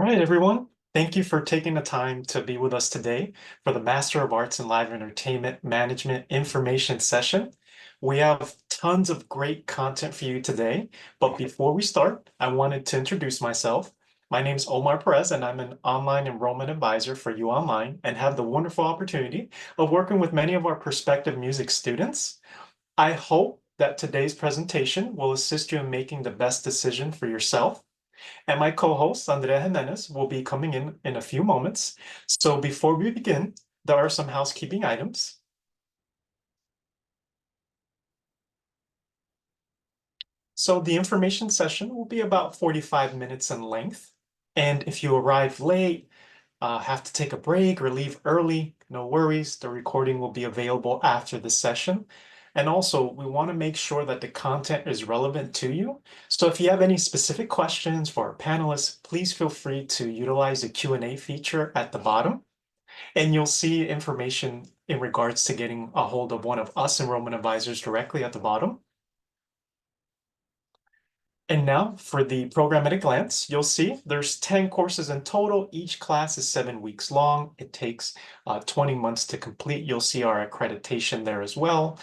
right, everyone. Thank you for taking the time to be with us today for the Master of Arts in Live Entertainment Management information session. We have tons of great content for you today, but before we start, I wanted to introduce myself. My name is Omar Perez, and I'm an online enrollment advisor for UOnline and have the wonderful opportunity of working with many of our prospective music students. I hope that today's presentation will assist you in making the best decision for yourself, and my co-host, Andrea Jimenez, will be coming in a few moments. So before we begin, there are some housekeeping items. So the information session will be about 45 minutes in length. And if you arrive late, have to take a break or leave early, no worries. The recording will be available after the session. And also, we want to make sure that the content is relevant to you. So if you have any specific questions for our panelists, please feel free to utilize the Q&A feature at the bottom. And you'll see information in regards to getting a hold of one of us enrollment advisors directly at the bottom. And now for the program at a glance, you'll see there's 10 courses in total. Each class is 7 weeks long. It takes 20 months to complete. You'll see our accreditation there as well.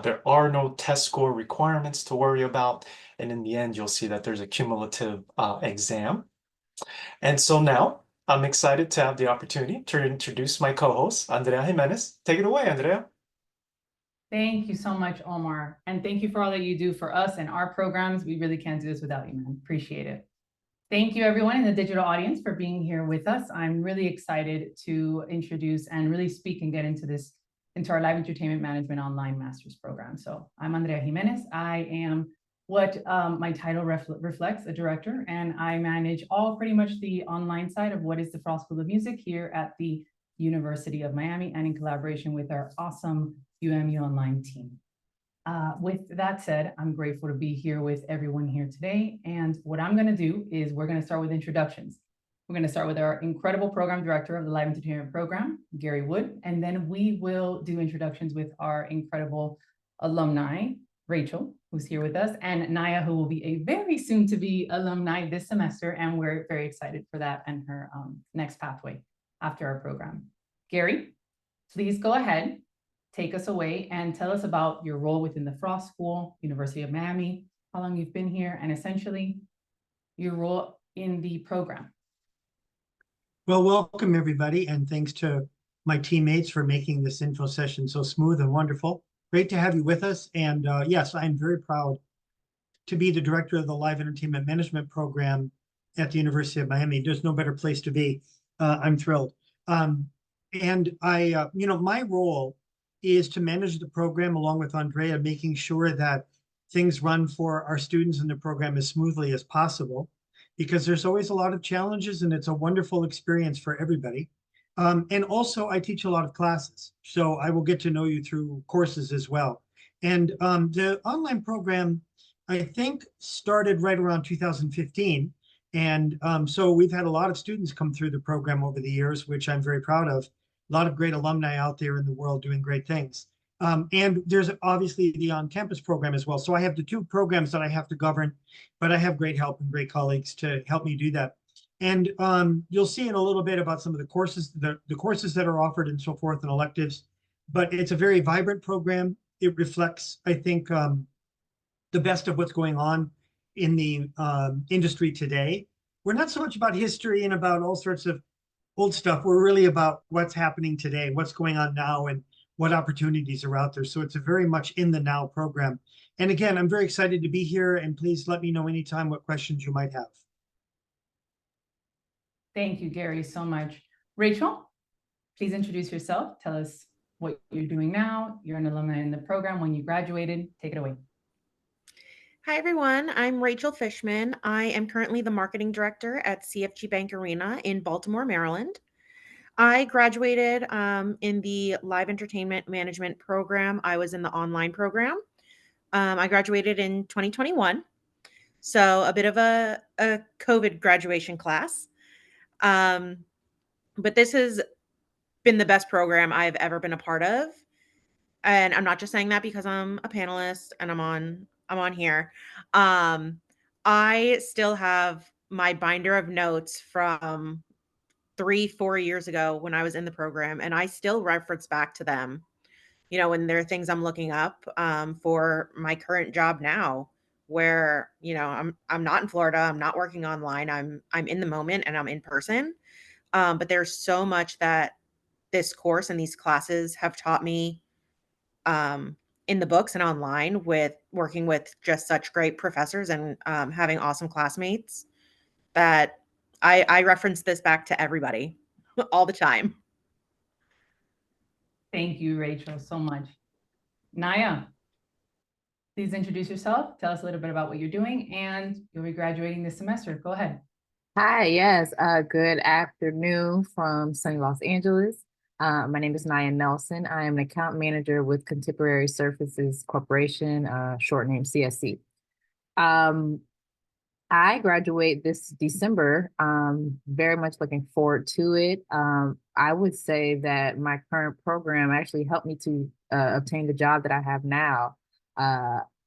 There are no test score requirements to worry about. And in the end, you'll see that there's a cumulative exam. And so now I'm excited to have the opportunity to introduce my co-host, Andrea Jimenez. Take it away, Andrea. Thank you so much, Omar. And thank you for all that you do for us and our programs. We really can't do this without you, man. Appreciate it. Thank you, everyone in the digital audience, for being here with us. I'm really excited to introduce and really speak and get into our Live Entertainment Management Online Master's Program. So I'm Andrea Jimenez. I am what my title reflects, a director, and I manage all pretty much the online side of what is the Frost School of Music here at the University of Miami, and in collaboration with our awesome UOnline team. With that said, I'm grateful to be here with everyone here today. And what I'm going to do is we're going to start with introductions. We're going to start with our incredible program director of the Live Entertainment Program, Gary Wood, and then we will do introductions with our incredible alumni, Rachel, who's here with us, and Naya, who will be a very soon to be alumni this semester, and we're very excited for that and her next pathway after our program. Gary, please go ahead. Take us away and tell us about your role within the Frost School, University of Miami, how long you've been here, and essentially your role in the program. Well, welcome everybody, and thanks to my teammates for making this info session so smooth and wonderful. Great to have you with us. And yes, I'm very proud to be the director of the Live Entertainment Management Program at the University of Miami. There's no better place to be. I'm thrilled. And I, my role is to manage the program along with Andrea, making sure that things run for our students in the program as smoothly as possible, because there's always a lot of challenges and it's a wonderful experience for everybody. And also I teach a lot of classes, so I will get to know you through courses as well. And the online program, I think, started right around 2015. And so we've had a lot of students come through the program over the years, which I'm very proud of. A lot of great alumni out there in the world doing great things. And there's obviously the on-campus program as well. So I have the two programs that I have to govern, but I have great help and great colleagues to help me do that. And you'll see in a little bit about some of the courses, the courses that are offered and so forth, and electives. But it's a very vibrant program. It reflects, I think, the best of what's going on in the industry today. We're not so much about history and about all sorts of old stuff. We're really about what's happening today, what's going on now, and what opportunities are out there. So it's a very much in the now program. And again, I'm very excited to be here, and please let me know anytime what questions you might have. Thank you, Gary, so much. Rachel, please introduce yourself. Tell us what you're doing now. You're an alumni in the program. When you graduated, take it away. Hi, everyone. I'm Rachel Fishman. I am currently the marketing director at CFG Bank Arena in Baltimore, Maryland. I graduated in the Live Entertainment Management Program. I was in the online program. I graduated in 2021, so a bit of a COVID graduation class. But this has been the best program I've ever been a part of. And I'm not just saying that because I'm a panelist and I'm on here. I still have my binder of notes from 3, 4 years ago when I was in the program, and I still reference back to them, when there are things I'm looking up for my current job now, where I'm not in Florida, I'm not working online, I'm in the moment and I'm in person. But there's so much that this course and these classes have taught me in the books and online with working with just such great professors and having awesome classmates that I reference this back to everybody all the time. Thank you, Rachel, so much. Naya, please introduce yourself. Tell us a little bit about what you're doing, and you'll be graduating this semester. Go ahead. Hi, yes, good afternoon from sunny Los Angeles. My name is Naya Nelson. I am an account manager with Contemporary Surfaces Corporation, short name CSC. I graduate this December. Very much looking forward to it. I would say that my current program actually helped me to obtain the job that I have now.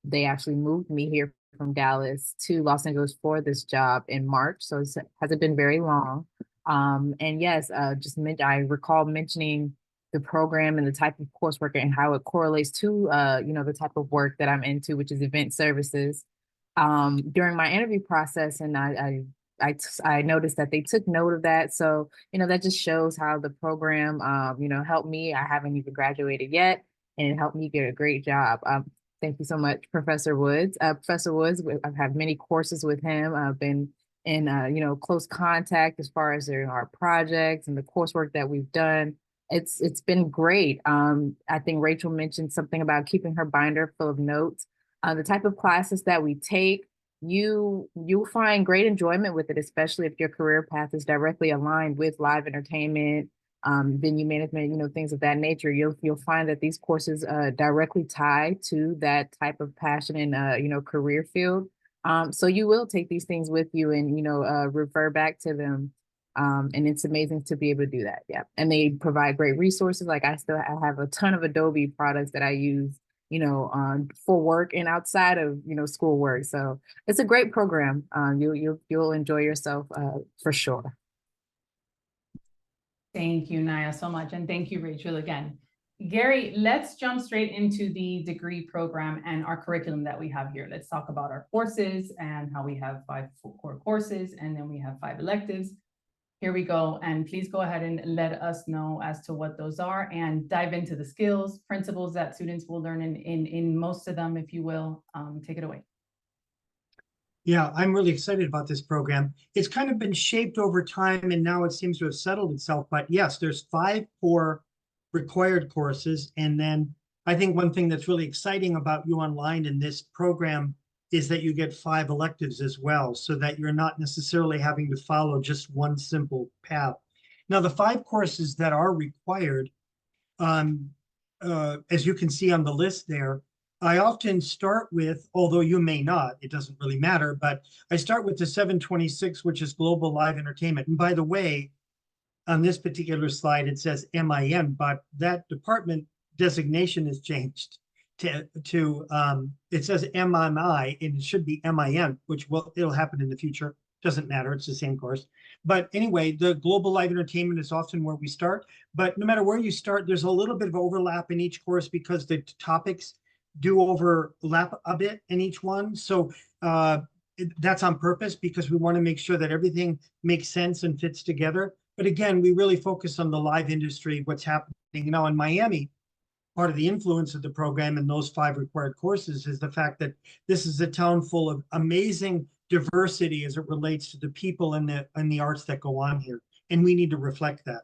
They actually moved me here from Dallas to Los Angeles for this job in March, so it hasn't been very long. And yes, I recall mentioning the program and the type of coursework and how it correlates to the type of work that I'm into, which is event services. During my interview process, and I noticed that they took note of that. So, that just shows how the program, helped me. I haven't even graduated yet, and it helped me get a great job. Thank you so much, Professor Woods. Professor Woods, I've had many courses with him. I've been in, close contact as far as our projects and the coursework that we've done. It's been great. I think Rachel mentioned something about keeping her binder full of notes. The type of classes that we take, you'll find great enjoyment with it, especially if your career path is directly aligned with live entertainment, venue management, things of that nature. You'll find that these courses directly tie to that type of passion and career field. So you will take these things with you and refer back to them. And it's amazing to be able to do that. Yeah, and they provide great resources. Like I have a ton of Adobe products that I use for work and outside of, school work. So it's a great program. You'll enjoy yourself for sure. Thank you, Naya, so much. And thank you, Rachel, again. Gary, let's jump straight into the degree program and our curriculum that we have here. Let's talk about our courses and how we have 5 core courses, and then we have 5 electives. Here we go. And please go ahead and let us know as to what those are and dive into the skills, principles that students will learn in most of them, if you will. Take it away. Yeah, I'm really excited about this program. It's kind of been shaped over time, and now it seems to have settled itself. But yes, there's 5 core required courses. And then I think one thing that's really exciting about UOnline in this program is that you get 5 electives as well, so that you're not necessarily having to follow just one simple path. Now, the 5 courses that are required, as you can see on the list there, I often start with, although you may not, it doesn't really matter, but I start with the 726, which is Global Live Entertainment. And by the way, on this particular slide, it says MIN, but that department designation has changed to it says MMI, and it should be MIN, which it'll happen in the future. Doesn't matter, it's the same course. But anyway, the Global Live Entertainment is often where we start. But no matter where you start, there's a little bit of overlap in each course because the topics do overlap a bit in each one. So that's on purpose because we want to make sure that everything makes sense and fits together. But again, we really focus on the live industry, what's happening now in Miami. Part of the influence of the program and those 5 required courses is the fact that this is a town full of amazing diversity as it relates to the people and the arts that go on here. And we need to reflect that.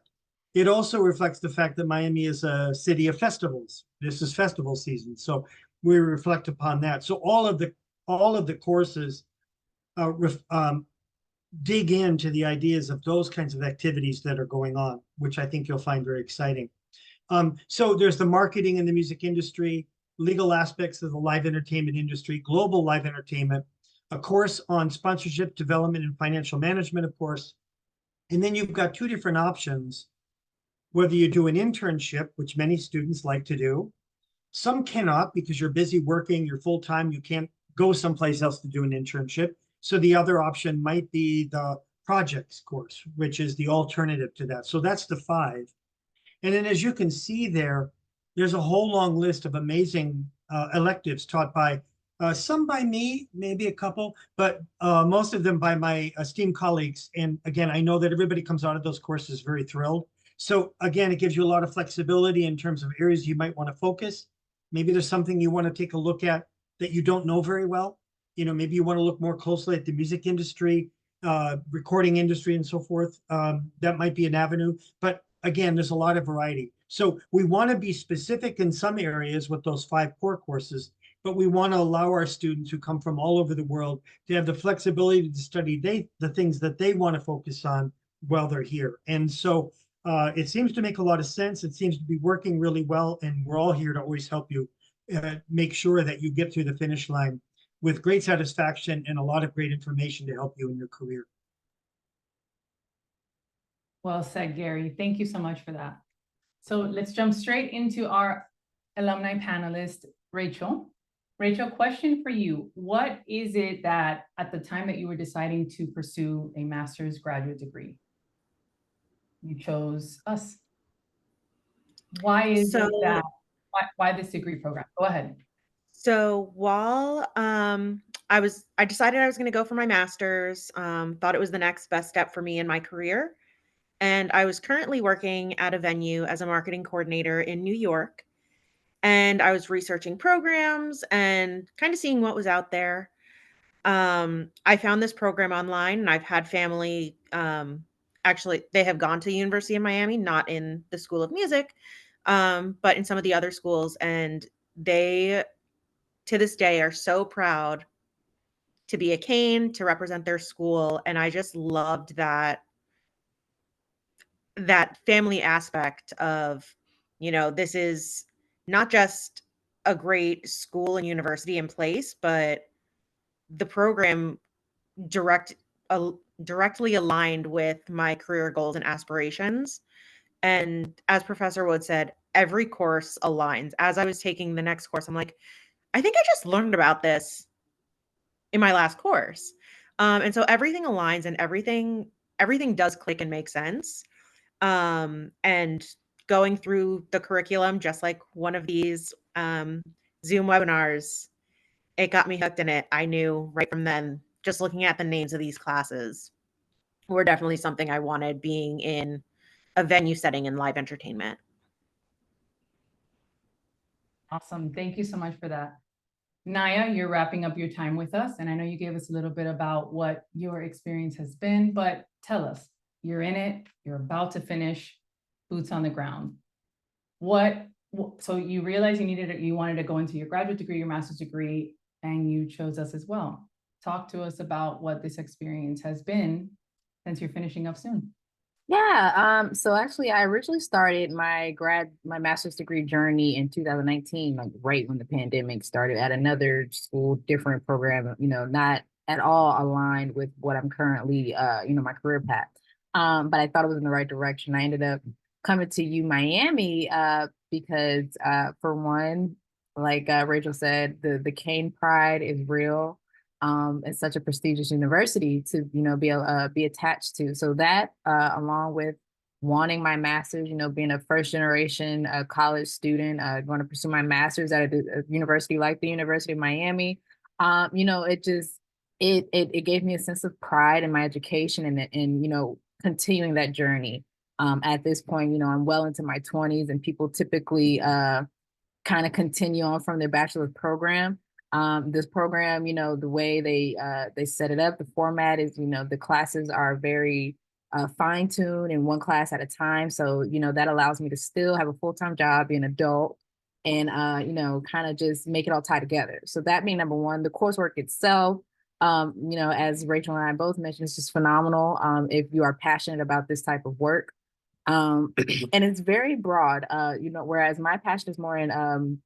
It also reflects the fact that Miami is a city of festivals. This is festival season. So we reflect upon that. So all of the courses dig into the ideas of those kinds of activities that are going on, which I think you'll find very exciting. So there's the marketing in the music industry, legal aspects of the live entertainment industry, global live entertainment, a course on sponsorship development and financial management, of course. And then you've got 2 different options, whether you do an internship, which many students like to do. Some cannot because you're busy working, you're full-time, you can't go someplace else to do an internship. So the other option might be the projects course, which is the alternative to that. So that's the 5. And then as you can see there, there's a whole long list of amazing electives taught by some by me, maybe a couple, but most of them by my esteemed colleagues. And again, I know that everybody comes out of those courses very thrilled. So again, it gives you a lot of flexibility in terms of areas you might want to focus. Maybe there's something you want to take a look at that you don't know very well. You know, maybe you want to look more closely at the music industry, recording industry, and so forth. That might be an avenue. But again, there's a lot of variety. So we want to be specific in some areas with those 5 core courses, but we want to allow our students who come from all over the world to have the flexibility to study the things that they want to focus on while they're here. And so it seems to make a lot of sense. It seems to be working really well, and we're all here to always help you make sure that you get through the finish line with great satisfaction and a lot of great information to help you in your career. Well said, Gary. Thank you so much for that. So let's jump straight into our alumni panelist, Rachel. Rachel, question for you. What is it that at the time that you were deciding to pursue a master's graduate degree, you chose us? Why is it that, why this degree program? Go ahead. So while I decided I was going to go for my master's, thought it was the next best step for me in my career. And I was currently working at a venue as a marketing coordinator in New York. And I was researching programs and kind of seeing what was out there. I found this program online, and I've had family, actually, they have gone to the University of Miami, not in the School of Music, but in some of the other schools. And they, to this day, are so proud to be a Cane, to represent their school. And I just loved that family aspect of, this is not just a great school and university in place, but the program direct directly aligned with my career goals and aspirations. And as Professor Wood said, every course aligns. As I was taking the next course, I'm like, I think I just learned about this in my last course. And so everything aligns, and everything does click and make sense. And going through the curriculum, just like one of these Zoom webinars, it got me hooked in it. I knew right from then, just looking at the names of these classes, were definitely something I wanted, being in a venue setting in live entertainment. Awesome. Thank you so much for that. Naya, you're wrapping up your time with us, and I know you gave us a little bit about what your experience has been, but tell us, you're in it, you're about to finish, boots on the ground. So you realized you wanted to go into your graduate degree, your master's degree, and you chose us as well. Talk to us about what this experience has been since you're finishing up soon. Yeah, so actually I originally started my master's degree journey in 2019, like right when the pandemic started, at another school, different program, not at all aligned with what I'm currently my career path. But I thought it was in the right direction. I ended up coming to Miami because for one, like Rachel said, the Cane pride is real. It's such a prestigious university to be attached to. So that along with wanting my master's, being a first generation college student, going to pursue my master's at a university like the University of Miami, it gave me a sense of pride in my education and continuing that journey. At this point, I'm well into my 20s, and people typically kind of continue on from their bachelor's program. This program, the way they set it up, the format is, the classes are very fine-tuned and one class at a time. So, that allows me to still have a full-time job, be an adult, and kind of just make it all tie together. So that being number one. The coursework itself, as Rachel and I both mentioned, it's just phenomenal if you are passionate about this type of work. And it's very broad, whereas my passion is more in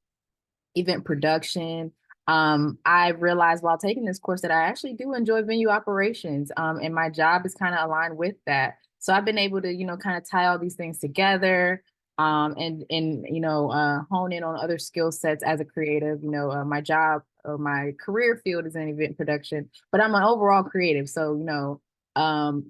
event production. I realized while taking this course that I actually do enjoy venue operations, and my job is kind of aligned with that. So I've been able to, kind of tie all these things together, and hone in on other skill sets as a creative. My job or my career field is in event production, but I'm an overall creative. So,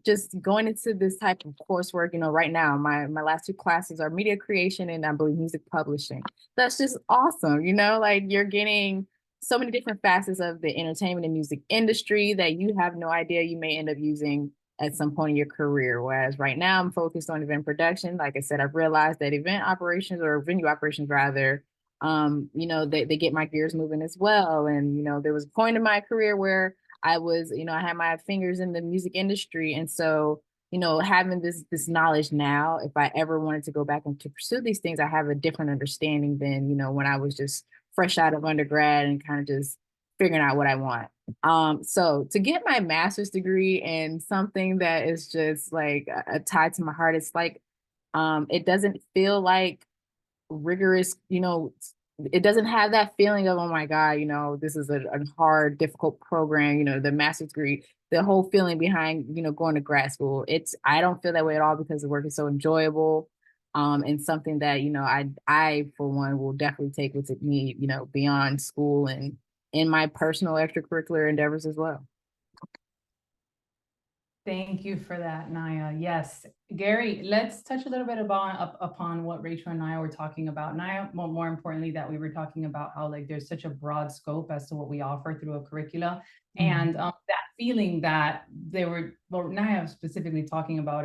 just going into this type of coursework, right now, my last two classes are media creation and I believe music publishing. That's just awesome. Like you're getting so many different facets of the entertainment and music industry that you have no idea you may end up using at some point in your career. Whereas right now I'm focused on event production. Like I said, I've realized that event operations, or venue operations rather, they get my gears moving as well. And, there was a point in my career where I was, I had my fingers in the music industry. And so, having this knowledge now, if I ever wanted to go back and to pursue these things, I have a different understanding than, when I was just fresh out of undergrad and kind of just figuring out what I want. So to get my master's degree in something that is just like a tie to my heart, it's like, it doesn't feel like rigorous, it doesn't have that feeling of, oh my God, this is a hard, difficult program, the master's degree, the whole feeling behind, going to grad school. I don't feel that way at all because the work is so enjoyable. And something that, I for one will definitely take with me, beyond school and in my personal extracurricular endeavors as well. Thank you for that, Naya. Yes, Gary, let's touch a little bit upon what Rachel and Naya were talking about. Naya, more importantly, that we were talking about how like there's such a broad scope as to what we offer through a curricula, and that feeling that Naya specifically talking about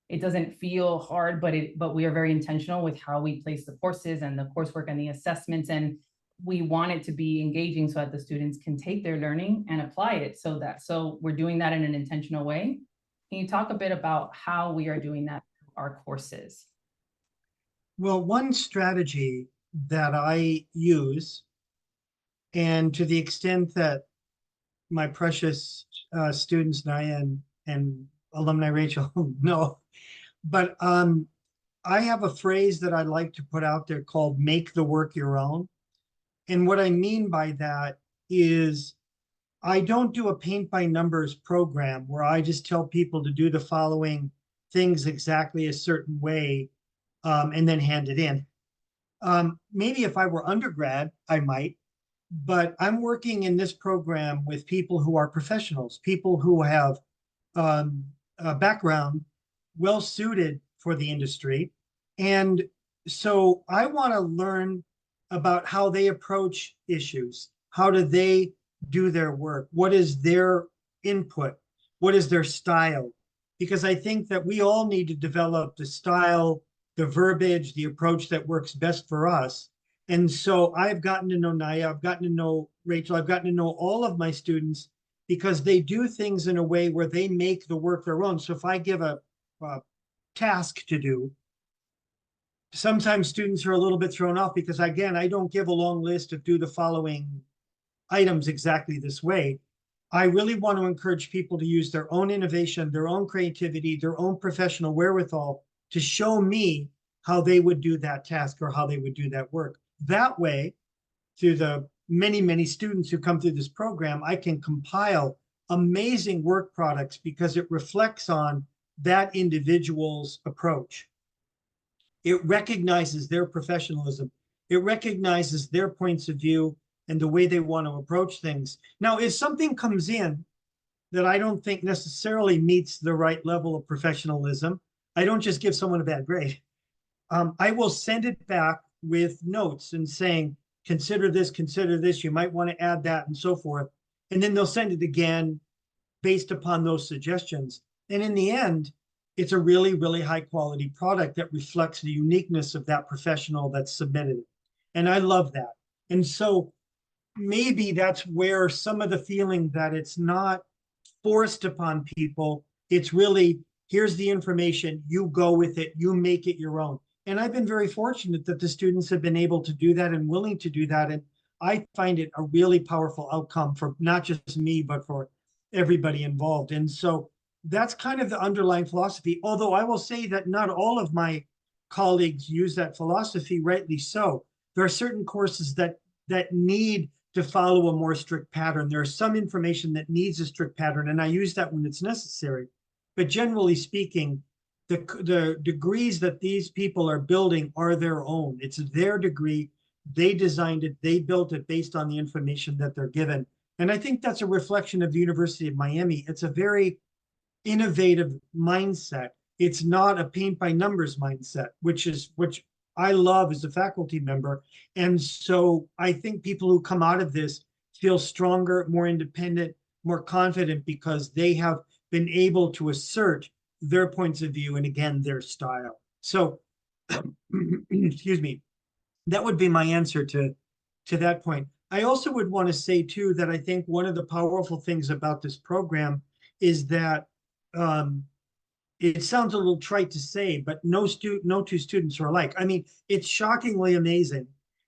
it doesn't feel hard, but we are very intentional with how we place the courses and the coursework and the assessments, and we want it to be engaging so that the students can take their learning and apply it. So we're doing that in an intentional way. Can you talk a bit about how we are doing that in our courses? Well, one strategy that I use, and to the extent that my precious students, Naya and alumni Rachel, know, but I have a phrase that I like to put out there called "make the work your own." And what I mean by that is I don't do a paint by numbers program where I just tell people to do the following things exactly a certain way and then hand it in. Maybe if I were undergrad, I might, but I'm working in this program with people who are professionals, people who have a background well suited for the industry. And so I want to learn about how they approach issues. How do they do their work? What is their input? What is their style? Because I think that we all need to develop the style, the verbiage, the approach that works best for us. And so I've gotten to know Naya, I've gotten to know Rachel, I've gotten to know all of my students because they do things in a way where they make the work their own. So if I give a task to do, sometimes students are a little bit thrown off because, again, I don't give a long list of do the following items exactly this way. I really want to encourage people to use their own innovation, their own creativity, their own professional wherewithal to show me how they would do that task or how they would do that work. That way, through the many, many students who come through this program, I can compile amazing work products because it reflects on that individual's approach. It recognizes their professionalism. It recognizes their points of view and the way they want to approach things. Now, if something comes in that I don't think necessarily meets the right level of professionalism, I don't just give someone a bad grade. I will send it back with notes and saying, consider this, you might want to add that and so forth. And then they'll send it again based upon those suggestions. And in the end, it's a really, really high quality product that reflects the uniqueness of that professional that submitted it. And I love that. And so maybe that's where some of the feeling that it's not forced upon people, it's really, here's the information, you go with it, you make it your own. And I've been very fortunate that the students have been able to do that and willing to do that. And I find it a really powerful outcome for not just me, but for everybody involved. And so that's kind of the underlying philosophy. Although I will say that not all of my colleagues use that philosophy, rightly so. There are certain courses that need to follow a more strict pattern. There's some information that needs a strict pattern, and I use that when it's necessary. But generally speaking, the degrees that these people are building are their own. It's their degree. They designed it, they built it based on the information that they're given. And I think that's a reflection of the University of Miami. It's a very innovative mindset. It's not a paint by numbers mindset, which I love as a faculty member. And so I think people who come out of this feel stronger, more independent, more confident because they have been able to assert their points of view and again, their style. So, excuse me, that would be my answer to that point. I also would want to say too that I think one of the powerful things about this program is that it sounds a little trite to say, but no two students are alike. I mean, it's shockingly amazing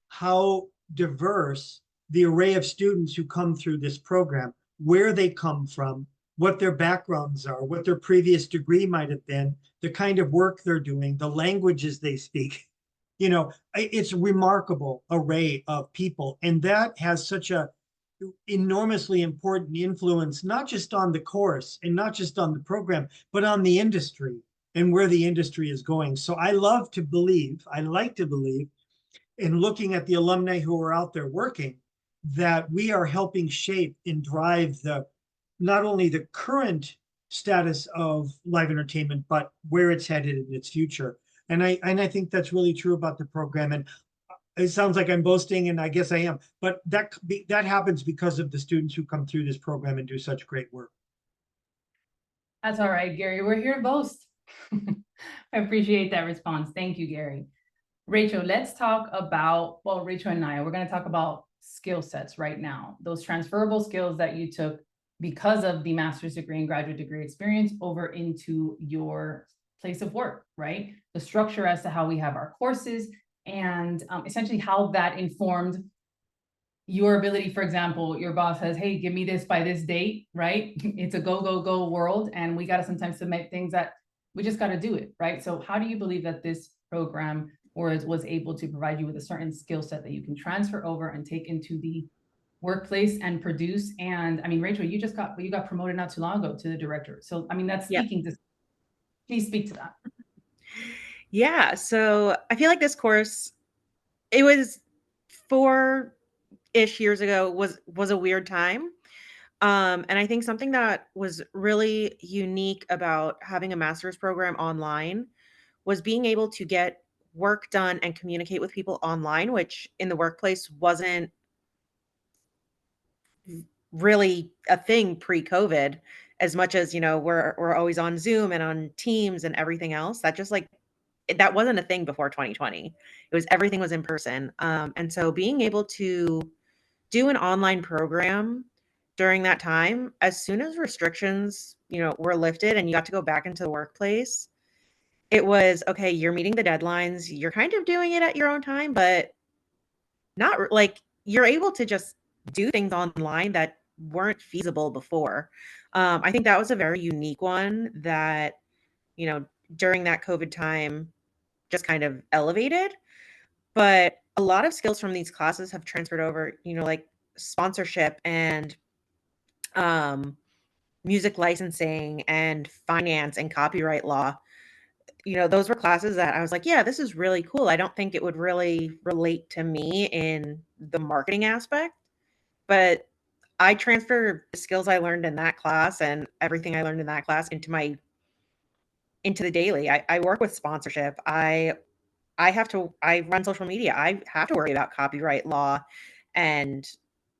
how diverse the array of students who come through this program, where they come from, what their backgrounds are, what their previous degree might have been, the kind of work they're doing, the languages they speak. You know, it's a remarkable array of people, and that has such a enormously important influence, not just on the course and not just on the program, but on the industry and where the industry is going. So I like to believe, in looking at the alumni who are out there working, that we are helping shape and drive not only the current status of live entertainment, but where it's headed in its future. And I think that's really true about the program. And it sounds like I'm boasting, and I guess I am, but that happens because of the students who come through this program and do such great work. That's all right, Gary. We're here to boast. I appreciate that response. Thank you, Gary. Rachel, let's talk about, well, Rachel and Naya, we're going to talk about skill sets right now. Those transferable skills that you took because of the master's degree and graduate degree experience over into your place of work, right? The structure as to how we have our courses and essentially how that informed your ability. For example, your boss says, hey, give me this by this date, right? It's a go, go, go world. And we got to sometimes submit things that we just got to do it, right? So how do you believe that this program was able to provide you with a certain skill set that you can transfer over and take into the workplace and produce? And I mean, Rachel, you got promoted not too long ago to the director. So, I mean, that's speaking to, please speak to that. Yeah. So I feel like this course, it was 4-ish years ago, was a weird time. And I think something that was really unique about having a master's program online was being able to get work done and communicate with people online, which in the workplace wasn't really a thing pre-COVID, as much as, you know, we're always on Zoom and on Teams and everything else. That just like that wasn't a thing before 2020. It was everything was in person. And so being able to do an online program during that time, as soon as restrictions, you know, were lifted and you got to go back into the workplace, it was okay, you're meeting the deadlines, you're kind of doing it at your own time, but not like you're able to just do things online that weren't feasible before. I think that was a very unique one that, you know, during that COVID time just kind of elevated. But a lot of skills from these classes have transferred over, you know, like sponsorship and um, music licensing and finance and copyright law. You know, those were classes that I was like, yeah, this is really cool. I don't think it would really relate to me in the marketing aspect, but I transfer the skills I learned in that class and everything I learned in that class into the daily. I work with sponsorship. I run social media. I have to worry about copyright law and,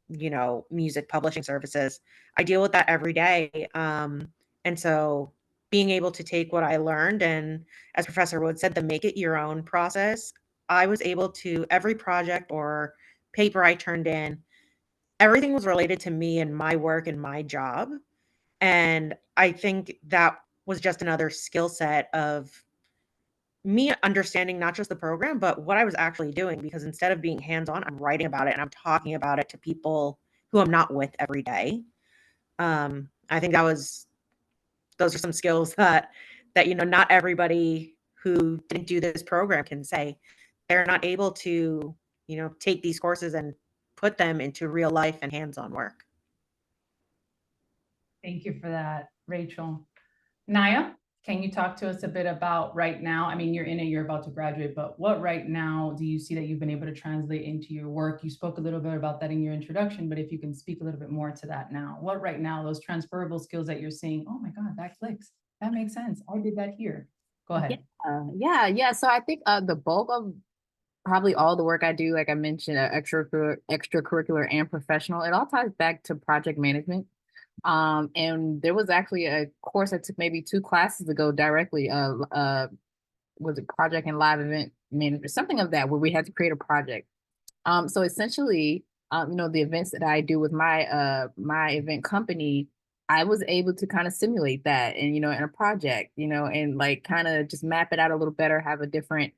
you know, music publishing services. I deal with that every day. And so being able to take what I learned and, as Professor Wood said, the make it your own process, I was able to, every project or paper I turned in, everything was related to me and my work and my job. And I think that was just another skill set of me understanding not just the program, but what I was actually doing. Because instead of being hands-on, I'm writing about it and I'm talking about it to people who I'm not with every day. I think those are some skills that, you know, not everybody who didn't do this program can say. They're not able to, you know, take these courses and put them into real life and hands-on work. Thank you for that, Rachel. Naya? Can you talk to us a bit about right now? I mean, you're about to graduate, but what right now do you see that you've been able to translate into your work? You spoke a little bit about that in your introduction, but if you can speak a little bit more to that now, what right now, those transferable skills that you're seeing, oh my God, that clicks. That makes sense. I did that here. Go ahead. Yeah. So I think the bulk of probably all the work I do, like I mentioned, extracurricular and professional, it all ties back to project management. And there was actually a course I took maybe 2 classes ago directly, was it project and live event management, something of that, where we had to create a project. So essentially, the events that I do with my event company, I was able to kind of simulate that and, in a project, and like kind of just map it out a little better, have a different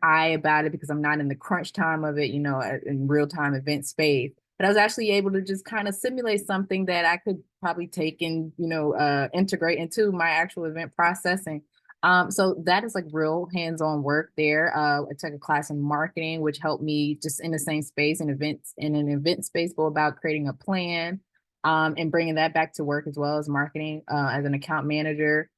eye about it because I'm not in the crunch time of it, in real time event space. But I was actually able to just kind of simulate something that I could probably take and, integrate into my actual event processing. So that is like real hands-on work there. I took a class in marketing, which helped me just in the same space and events in an event space, go about creating a plan, and bringing that back to work as well as marketing, as an account manager.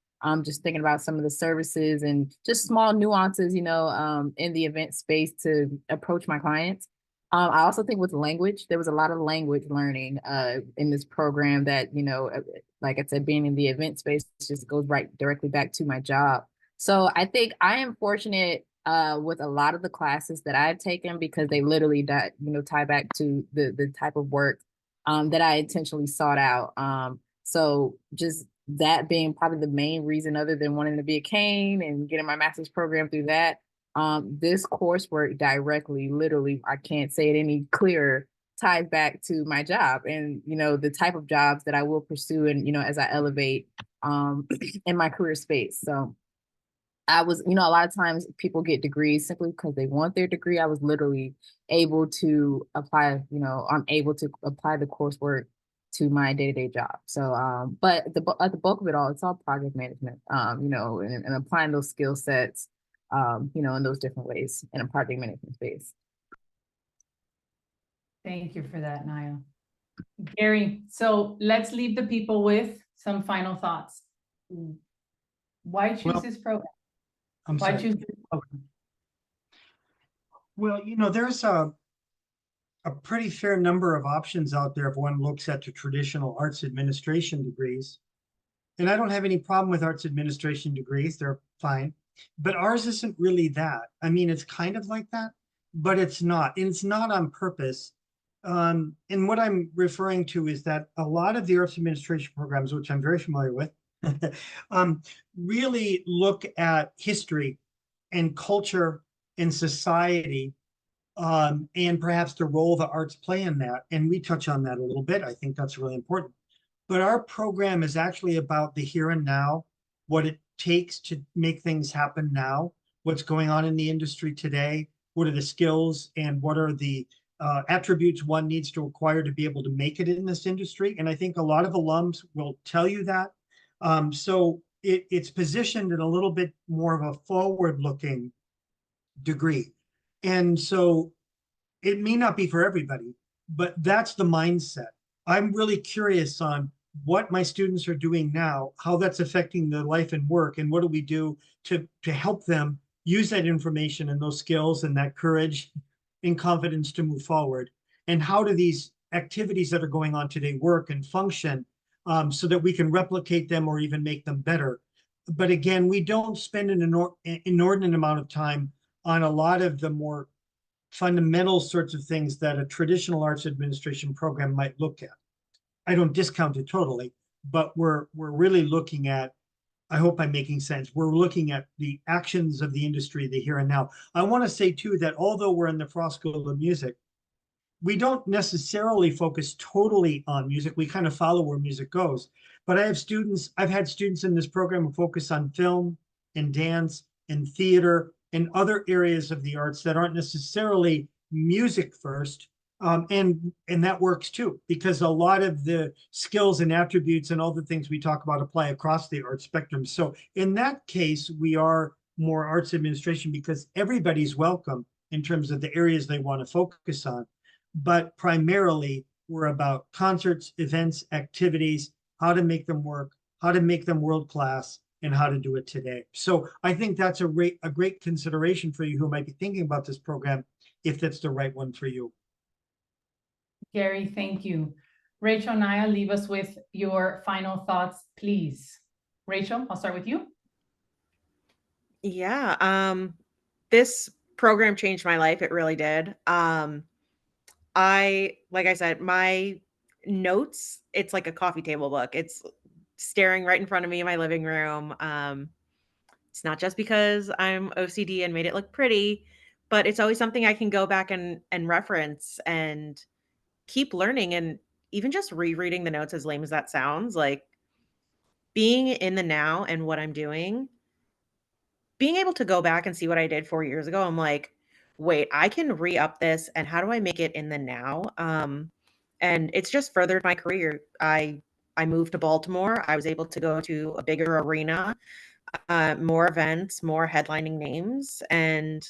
Just thinking about some of the services and just small nuances, in the event space to approach my clients. I also think with language, there was a lot of language learning in this program that, like I said, being in the event space just goes right directly back to my job. So I think I am fortunate with a lot of the classes that I've taken because they literally tie back to the type of work that I intentionally sought out. So just that being probably the main reason, other than wanting to be a cane and getting my master's program through that. This coursework directly, literally, I can't say it any clearer, ties back to my job and, the type of jobs that I will pursue and, as I elevate in my career space. So I was, a lot of times people get degrees simply because they want their degree. I was literally able to apply, I'm able to apply the coursework to my day-to-day job. So, but at the bulk of it all, it's all project management, and applying those skill sets, in those different ways in a project management space. Thank you for that, Naya. Gary, so let's leave the people with some final thoughts. Why choose this program? I'm Why sorry. choose? Okay. Well, there's a pretty fair number of options out there if one looks at the traditional arts administration degrees. And I don't have any problem with arts administration degrees. They're fine. But ours isn't really that. I mean, it's kind of like that, but it's not. And it's not on purpose. And what I'm referring to is that a lot of the arts administration programs, which I'm very familiar with, really look at history and culture and society, and perhaps the role the arts play in that. And we touch on that a little bit. I think that's really important. But our program is actually about the here and now, what it takes to make things happen now, what's going on in the industry today, what are the skills and what are the attributes one needs to acquire to be able to make it in this industry. And I think a lot of alums will tell you that. So it's positioned in a little bit more of a forward-looking degree. And so it may not be for everybody, but that's the mindset. I'm really curious on what my students are doing now, how that's affecting their life and work, and what do we do to help them use that information and those skills and that courage and confidence to move forward. And how do these activities that are going on today work and function, so that we can replicate them or even make them better. But again, we don't spend an inordinate amount of time on a lot of the more fundamental sorts of things that a traditional arts administration program might look at. I don't discount it totally, but we're really looking at, I hope I'm making sense, we're looking at the actions of the industry, the here and now. I want to say too that although we're in the Frost School of Music, we don't necessarily focus totally on music. We kind of follow where music goes. But I've had students in this program who focus on film and dance and theater and other areas of the arts that aren't necessarily music first. And that works too, because a lot of the skills and attributes and all the things we talk about apply across the art spectrum. So in that case, we are more arts administration because everybody's welcome in terms of the areas they want to focus on. But primarily, we're about concerts, events, activities, how to make them work, how to make them world class, and how to do it today. So I think that's a great consideration for you who might be thinking about this program, if that's the right one for you. Gary, thank you. Rachel, Naya, leave us with your final thoughts, please. Rachel, I'll start with you. Yeah, this program changed my life. It really did. Like I said, my notes, it's like a coffee table book. It's staring right in front of me in my living room. It's not just because I'm OCD and made it look pretty, but it's always something I can go back and reference and keep learning. And even just rereading the notes, as lame as that sounds, like being in the now and what I'm doing, being able to go back and see what I did 4 years ago, I'm like, wait, I can re-up this, and how do I make it in the now? And it's just furthered my career. I moved to Baltimore. I was able to go to a bigger arena, more events, more headlining names, and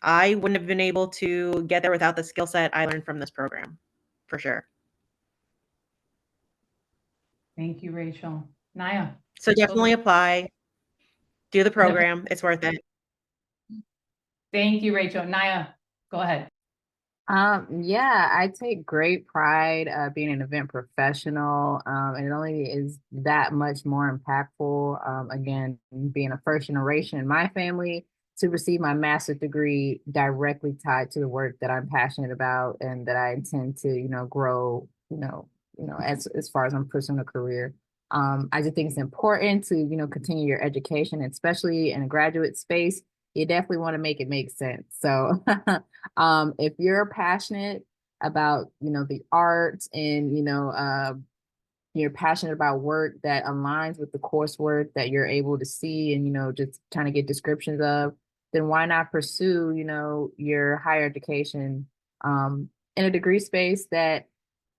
I wouldn't have been able to get there without the skill set I learned from this program, for sure. Thank you, Rachel. Naya. So definitely apply, do the program. It's worth it. Thank you, Rachel. Naya, go ahead. Yeah, I take great pride being an event professional, and it only is that much more impactful. Again, being a first generation in my family to receive my master's degree directly tied to the work that I'm passionate about and that I intend to, grow, as far as I'm pursuing a career. I just think it's important to, continue your education, especially in a graduate space. You definitely want to make it make sense. So if you're passionate about, the arts and, you're passionate about work that aligns with the coursework that you're able to see and, just trying to get descriptions of, then why not pursue, your higher education in a degree space that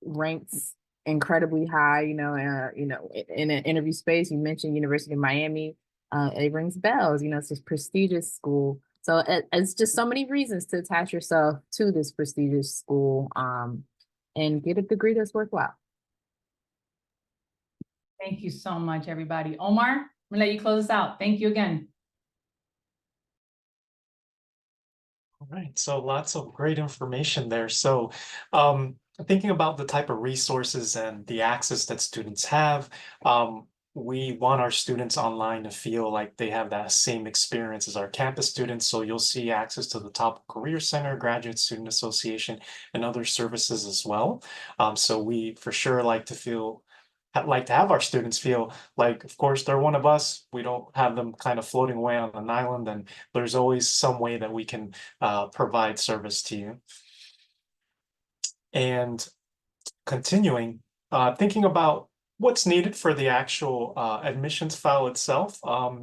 ranks incredibly high, in an interview space. You mentioned University of Miami. It rings bells, it's a prestigious school. So it's just so many reasons to attach yourself to this prestigious school and get a degree that's worthwhile. Thank you so much, everybody. Omar, I'm gonna let you close us out. Thank you again. All right, so lots of great information there. So thinking about the type of resources and the access that students have, we want our students online to feel like they have that same experience as our campus students. So you'll see access to the Top Career Center, Graduate Student Association, and other services as well. So we for sure like to have our students feel like, of course, they're one of us. We don't have them kind of floating away on an island, and there's always some way that we can provide service to you. And continuing, thinking about what's needed for the actual admissions file itself,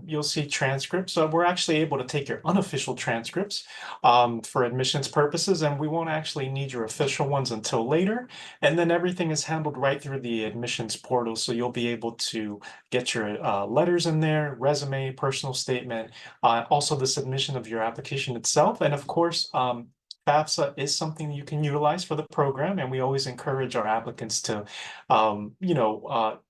you'll see transcripts. So we're actually able to take your unofficial transcripts for admissions purposes, and we won't actually need your official ones until later. And then everything is handled right through the admissions portal. So you'll be able to get your letters in there, resume, personal statement, also the submission of your application itself. And of course, FAFSA is something you can utilize for the program, and we always encourage our applicants to,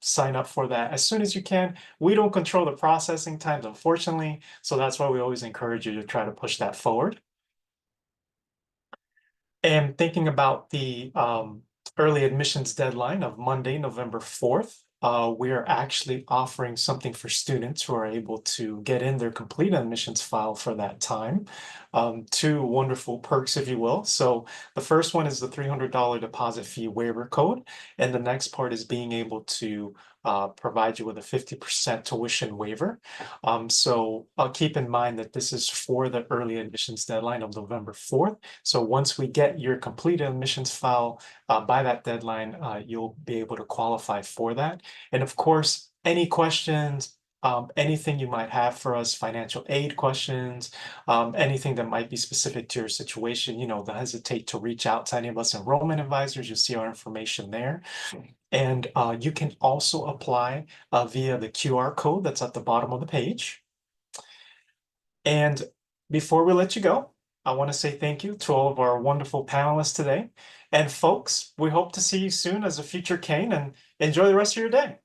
sign up for that as soon as you can. We don't control the processing times, unfortunately, so that's why we always encourage you to try to push that forward. And thinking about the early admissions deadline of Monday, November 4th, we are actually offering something for students who are able to get in their complete admissions file for that time. Two wonderful perks, if you will. So the first one is the $300 deposit fee waiver code. And the next part is being able to provide you with a 50% tuition waiver. So keep in mind that this is for the early admissions deadline of November 4th. So once we get your complete admissions file by that deadline, you'll be able to qualify for that. And of course, any questions, anything you might have for us, financial aid questions, anything that might be specific to your situation, don't hesitate to reach out to any of us enrollment advisors. You'll see our information there. And you can also apply via the QR code that's at the bottom of the page. And before we let you go, I want to say thank you to all of our wonderful panelists today. And folks, we hope to see you soon as a future Kane, and enjoy the rest of your day.